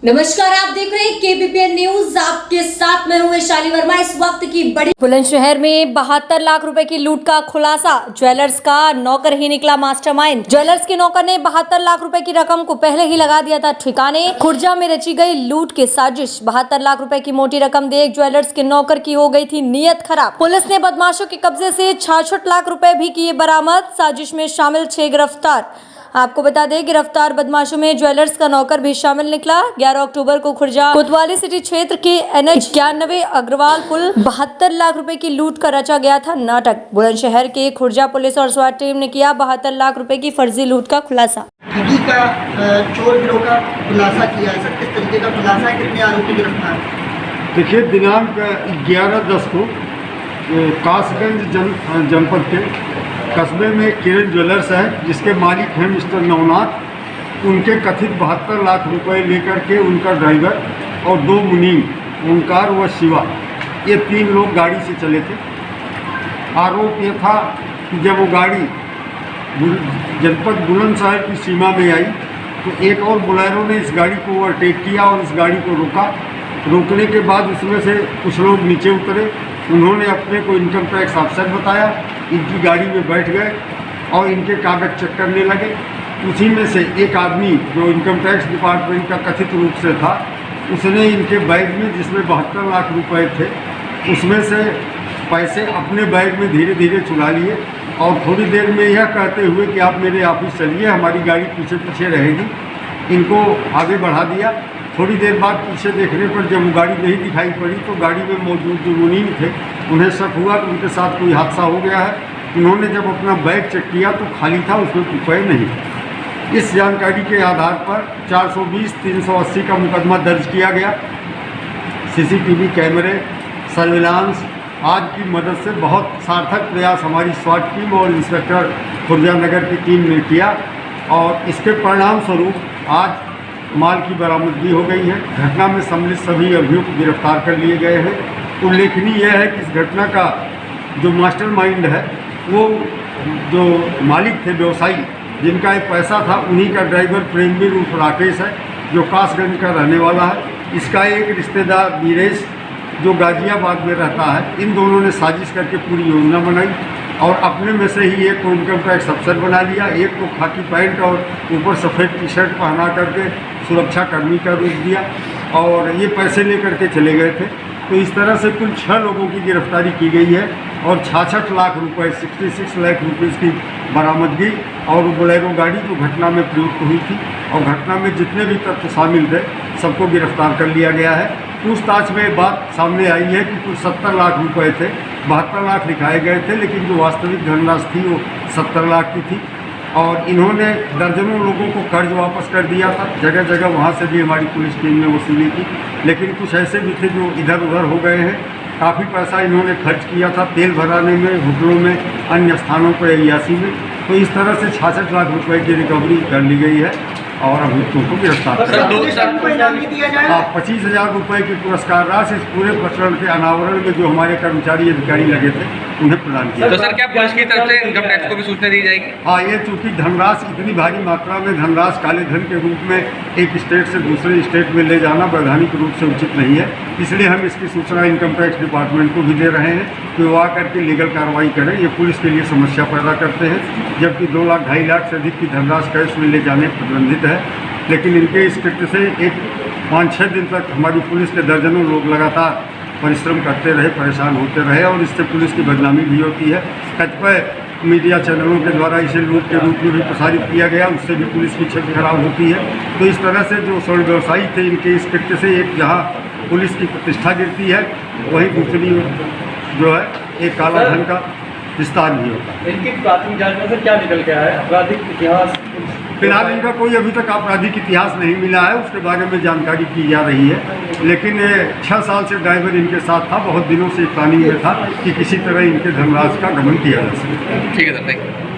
नमस्कार, आप देख रहे हैं केबीपीएन न्यूज। आपके साथ मैं हूं वैशाली वर्मा। इस वक्त की बड़ी बुलंदशहर में 72 लाख रुपए की लूट का खुलासा। ज्वेलर्स का नौकर ही निकला मास्टरमाइंड। ज्वेलर्स के नौकर ने 72 लाख रुपए की रकम को पहले ही लगा दिया था ठिकाने। खुर्जा में रची गई लूट की साजिश। 72 लाख रुपए की मोटी रकम देख ज्वेलर्स के नौकर की हो गई थी नीयत खराब। पुलिस ने बदमाशों के कब्जे से 66 लाख रुपए भी किए बरामद। साजिश में शामिल 6 गिरफ्तार। आपको बता दें, गिरफ्तार बदमाशों में ज्वेलर्स का नौकर भी शामिल निकला। 11 अक्टूबर को खुर्जा कोतवाली सिटी क्षेत्र के NH91 अग्रवाल पुल 72 लाख रुपए की लूट का रचा गया था नाटक। बुलंदशहर के खुर्जा पुलिस और स्वाट टीम ने किया 72 लाख रुपए की फर्जी लूट का खुलासा। ठगी का चोर गिरोह का खुलासा किया है सर, किस तरीके का खुलासा है, कितने आरोपी गिरफ्तार? देखिए, दिनांक 11/10 को कासगंज जनपद के कस्बे में किरण ज्वेलर्स है, जिसके मालिक हैं मिस्टर नवनाथ। उनके कथित 72 लाख रुपए लेकर के उनका ड्राइवर और 2 मुनीम ओंकार व शिवा, ये 3 लोग गाड़ी से चले थे। आरोप ये था कि जब वो गाड़ी जनपद बुलंदशहर की सीमा में आई तो एक और बोलेरो ने इस गाड़ी को ओवरटेक किया और इस गाड़ी को रोका। रोकने के बाद उसमें से कुछ लोग नीचे उतरे। उन्होंने अपने को इनकम टैक्स अफसर बताया, इनकी गाड़ी में बैठ गए और इनके कागज चेक करने लगे। उसी में से एक आदमी जो इनकम टैक्स डिपार्टमेंट का कथित रूप से था, उसने इनके बैग में, जिसमें 72 लाख रुपए थे, उसमें से पैसे अपने बैग में धीरे धीरे चुरा लिए और थोड़ी देर में यह कहते हुए कि आप मेरे ऑफिस चलिए, हमारी गाड़ी पीछे पीछे रहेगी, इनको आगे बढ़ा दिया। थोड़ी देर बाद पीछे देखने पर जब वो गाड़ी नहीं दिखाई पड़ी तो गाड़ी में मौजूद जो मुनीम थे, उन्हें शक हुआ कि उनके साथ कोई हादसा हो गया है। उन्होंने जब अपना बैग चेक किया तो खाली था, उसमें रुपये नहीं। इस जानकारी के आधार पर 420-380 का मुकदमा दर्ज किया गया। CCTV कैमरे, सर्विलांस आज की मदद से बहुत सार्थक प्रयास हमारी स्वाट टीम और इंस्पेक्टर खुर्जा नगर की टीम ने किया और इसके परिणाम स्वरूप आज माल की बरामदगी हो गई है। घटना में सम्मिलित सभी अभियुक्त गिरफ्तार कर लिए गए हैं। उल्लेखनीय यह है कि इस घटना का जो मास्टरमाइंड है, वो जो मालिक थे, व्यवसायी जिनका एक पैसा था, उन्हीं का ड्राइवर प्रेमवीर उर्फ राकेश है, जो कासगंज का रहने वाला है। इसका एक रिश्तेदार वीरेश, जो गाजियाबाद में रहता है। इन दोनों ने साजिश करके पूरी योजना बनाई और अपने में से ही एक को इनकम टैक्स अफसर बना लिया, एक को खाकी पैंट और ऊपर सफ़ेद टी-शर्ट पहना करके सुरक्षा कर्मी का रूप दिया और ये पैसे लेकर के चले गए थे। तो इस तरह से कुल 6 लोगों की गिरफ्तारी की गई है और 66 लाख रुपए 66 लाख रुपीज़ की बरामदगी और बोलेरो गाड़ी जो घटना में प्रयुक्त हुई थी और घटना में जितने भी तत्व शामिल थे सबको गिरफ्तार कर लिया गया है। पूछताछ में बात सामने आई है कि कुल 70 लाख रुपए थे, 72 लाख लिखाए गए थे, लेकिन जो वास्तविक धनराशि थी वो 70 लाख की थी और इन्होंने दर्जनों लोगों को कर्ज वापस कर दिया था। जगह जगह वहाँ से भी हमारी पुलिस टीम ने वसूली की, लेकिन कुछ ऐसे भी थे जो इधर उधर हो गए हैं। काफ़ी पैसा इन्होंने खर्च किया था तेल भराने में, होटलों में, अन्य स्थानों पर, अयासी में। तो इस तरह से 66 लाख रुपए की रिकवरी कर ली गई है और अभियुक्तों को गिरफ्तार कर 25,000 रुपये की पुरस्कार राशि इस पूरे प्रकरण के अनावरण में जो हमारे कर्मचारी अधिकारी लगे थे उन्हें प्रदान किया। तो सर, क्या पुलिस की तरफ से इनकम टैक्स को भी सूचना दी जाएगी? हाँ, ये चूँकि धनराशि इतनी भारी मात्रा में धनराशि काले धन के रूप में एक स्टेट से दूसरे स्टेट में ले जाना वैधानिक रूप से उचित नहीं है, इसलिए हम इसकी सूचना इनकम टैक्स डिपार्टमेंट को भी दे रहे हैं कि वो आकर के लीगल कार्रवाई करें। ये पुलिस के लिए समस्या पैदा करते हैं, जबकि 2 लाख 2.5 लाख से अधिक की धनराशि कैश में ले जाने प्रतिबंधित है। लेकिन इनके इस कृत्य से एक 5-6 दिन तक हमारी पुलिस के दर्जनों लोग लगातार परिश्रम करते रहे, परेशान होते रहे और इससे पुलिस की बदनामी भी होती है। कतिपय मीडिया चैनलों के द्वारा इसे लूट के रूप में भी प्रसारित किया गया, उससे भी पुलिस की छवि खराब होती है। तो इस तरह से जो स्वर्ण व्यवसायी थे, इनके इस कृत्य से एक जहाँ पुलिस की प्रतिष्ठा गिरती है, वहीं दूसरी जो है एक काला धन का विस्तार भी होता है। इनकी प्राथमिक जांच में क्या निकल के आया है? आपराधिक इतिहास फिलहाल इनका कोई अभी तक आपराधिक इतिहास नहीं मिला है, उसके बारे में जानकारी की जा रही है। लेकिन 6 साल से ड्राइवर इनके साथ था, बहुत दिनों से प्लानिंग में था कि किसी तरह इनके धनराशि का गमन किया जा सके। ठीक है सर, थैंक यू।